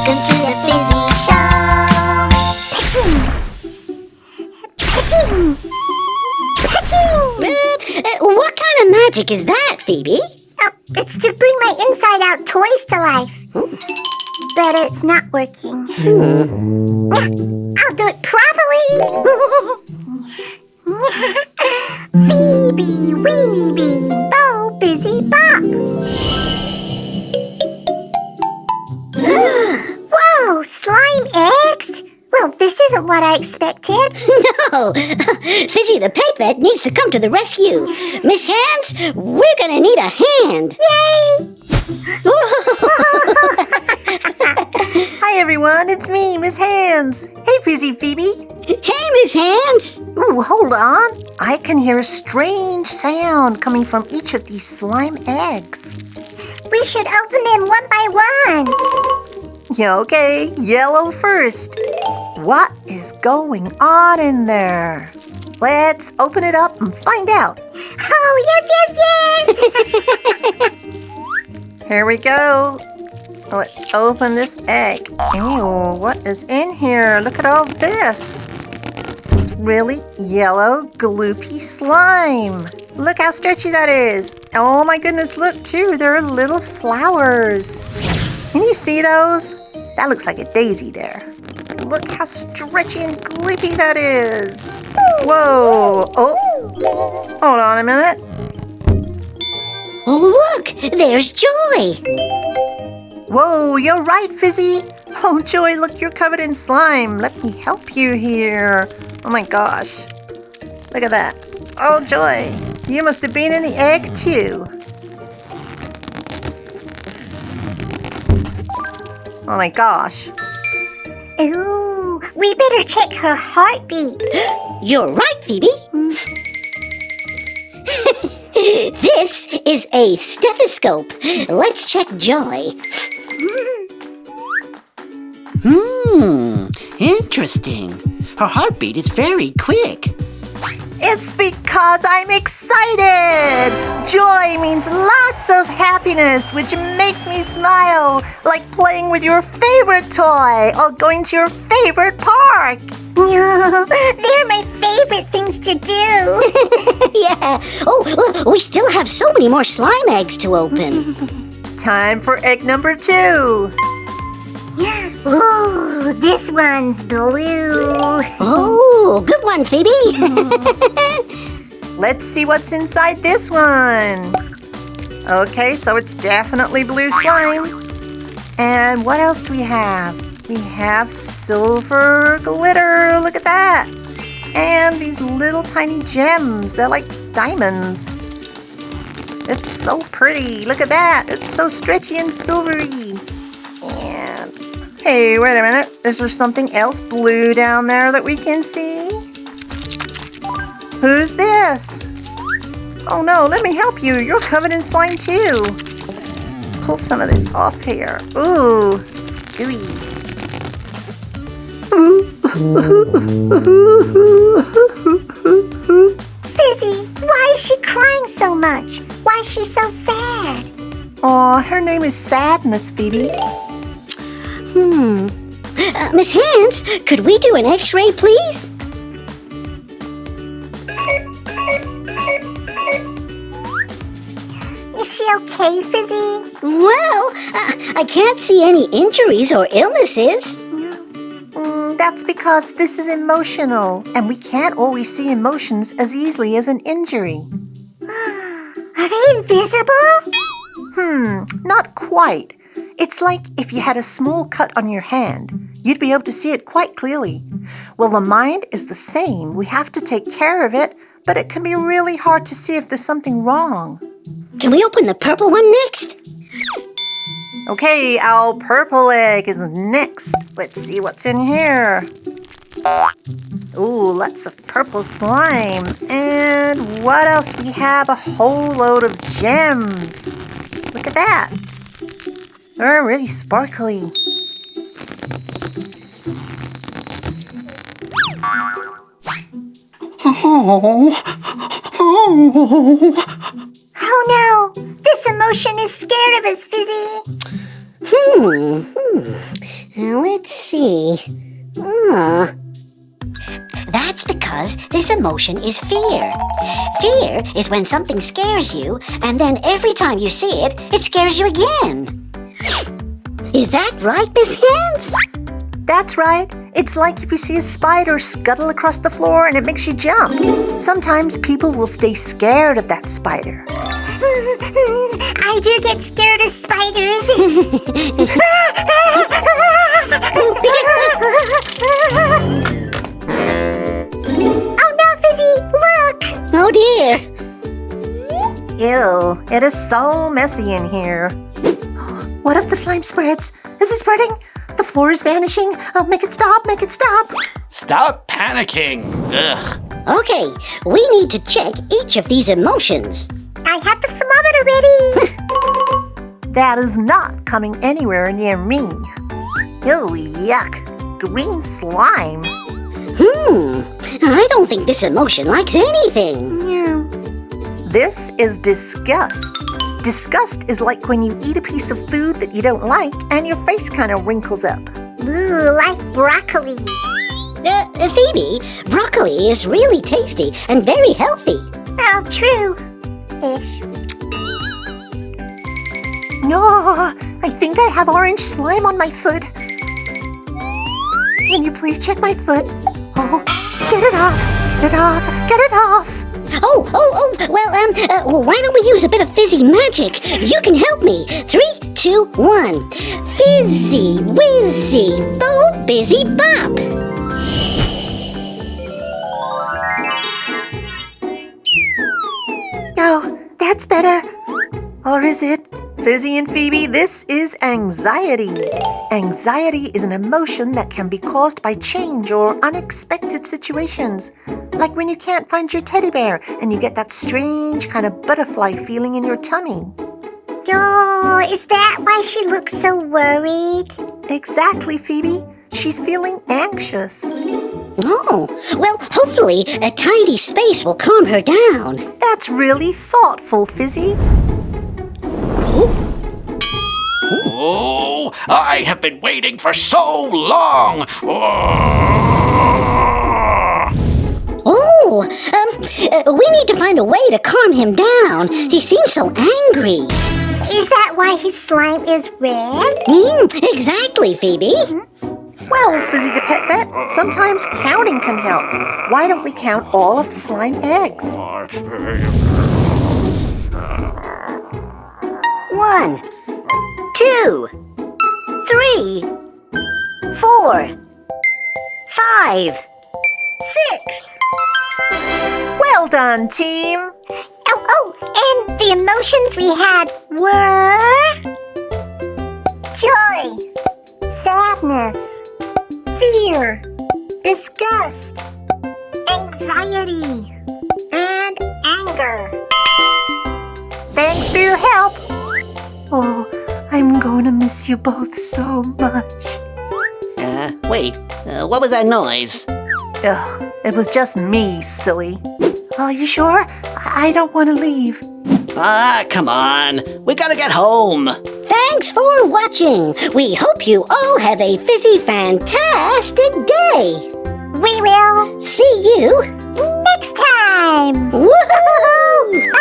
Welcome to the Fizzy Show. Paching! Paching! Paching! What kind of magic is that, Phoebe? It's to bring my inside-out toys to life. But it's not working. I'll do it properly. Phoebe, Weeby, Bo, Busy, Bop. Whoa, slime eggs? Well, this isn't what I expected. No, Fizzy the Pet Vet needs to come to the rescue. Miss Hands, we're gonna need a hand. Yay! Hi everyone, it's me, Miss Hands. Hey Fizzy Phoebe. Hey, Miss Hands. Ooh, hold on. I can hear a strange sound coming from each of these slime eggs. We should open them one by one. Yeah, okay, yellow first. What is going on in there? Let's open it up and find out. Oh, yes! Here we go. Let's open this egg. Ew, what is in here? Look at all this. It's really yellow, gloopy slime. Look how stretchy that is. Oh my goodness, look too. There are little flowers. Can you see those? That looks like a daisy there. Look how stretchy and gloopy that is. Whoa. Oh, hold on a minute. Oh, look, there's Joy. Whoa, you're right, Fizzy. Oh, Joy, look, you're covered in slime. Let me help you here. Oh my gosh. Look at that. Oh, Joy, you must have been in the egg too. Oh my gosh. Ooh, we better check her heartbeat. You're right, Phoebe. This is a stethoscope. Let's check Joy. Interesting. Her heartbeat is very quick. It's because I'm excited! Joy means lots of happiness, which makes me smile, like playing with your favorite toy or going to your favorite park. They're my favorite things to do. Yeah. Oh, look, we still have so many more slime eggs to open. Time for egg number 2. Ooh, this one's blue. Oh, good one, Phoebe. Let's see what's inside this one. Okay, so it's definitely blue slime. And what else do we have? We have silver glitter. Look at that. And these little tiny gems. They're like diamonds. It's so pretty. Look at that. It's so stretchy and silvery. And hey, wait a minute. Is there something else blue down there that we can see? Who's this? Oh no, let me help you. You're covered in slime too. Let's pull some of this off here. Ooh, it's gooey. Fizzy, why is she crying so much? Why is she so sad? Aw, her name is Sadness, Phoebe. Miss Hands, could we do an x-ray, please? Is she okay, Fizzy? Well, I can't see any injuries or illnesses. That's because this is emotional, and we can't always see emotions as easily as an injury. Are they invisible? Not quite. It's like if you had a small cut on your hand, you'd be able to see it quite clearly. Well, the mind is the same. We have to take care of it, but it can be really hard to see if there's something wrong. Can we open the purple one next? Okay, our purple egg is next. Let's see what's in here. Ooh, lots of purple slime. And what else? We have a whole load of gems. Look at that. They're really sparkly. Oh no! This emotion is scared of us, Fizzy. Let's see. That's because this emotion is fear. Fear is when something scares you, and then every time you see it, it scares you again. Is that right, Miss Hands? That's right. It's like if you see a spider scuttle across the floor and it makes you jump. Sometimes people will stay scared of that spider. I do get scared of spiders. Oh no, Fizzy, look! Oh dear. Ew, it is so messy in here. What if the slime spreads? Is it spreading? The floor is vanishing. Oh, make it stop, make it stop. Stop panicking. Ugh. Okay, we need to check each of these emotions. I have the thermometer ready. That is not coming anywhere near me. Ew, yuck. Green slime. I don't think this emotion likes anything. This is disgust. Disgust is like when you eat a piece of food that you don't like and your face kind of wrinkles up. Ooh, like broccoli. Phoebe, broccoli is really tasty and very healthy. Oh, true. Ish. No, I think I have orange slime on my foot. Can you please check my foot? Oh, get it off, get it off, get it off. Well, why don't we use a bit of fizzy magic? You can help me. 3, 2, 1. Fizzy, whizzy, bo, busy, bop. Oh, that's better. Or is it? Fizzy and Phoebe, this is anxiety. Anxiety is an emotion that can be caused by change or unexpected situations. Like when you can't find your teddy bear and you get that strange kind of butterfly feeling in your tummy. Oh, is that why she looks so worried? Exactly, Phoebe. She's feeling anxious. Oh, well, hopefully a tidy space will calm her down. That's really thoughtful, Fizzy. Oh, I have been waiting for so long. We need to find a way to calm him down. He seems so angry. Is that why his slime is red? Exactly, Phoebe. Well, Fizzy the Pet Vet, sometimes counting can help. Why don't we count all of the slime eggs? 1, 2, 3, 4, 5, 6. Well done, team. Oh, and the emotions we had were joy, sadness, fear, disgust, anxiety, and anger. Thanks for your help. Oh, I'm going to miss you both so much. Wait, what was that noise? Ugh, it was just me, silly. Oh, you sure? I don't want to leave. Ah, come on. We gotta get home. Thanks for watching. We hope you all have a fizzy fantastic day. We will See you next time. Woohoo!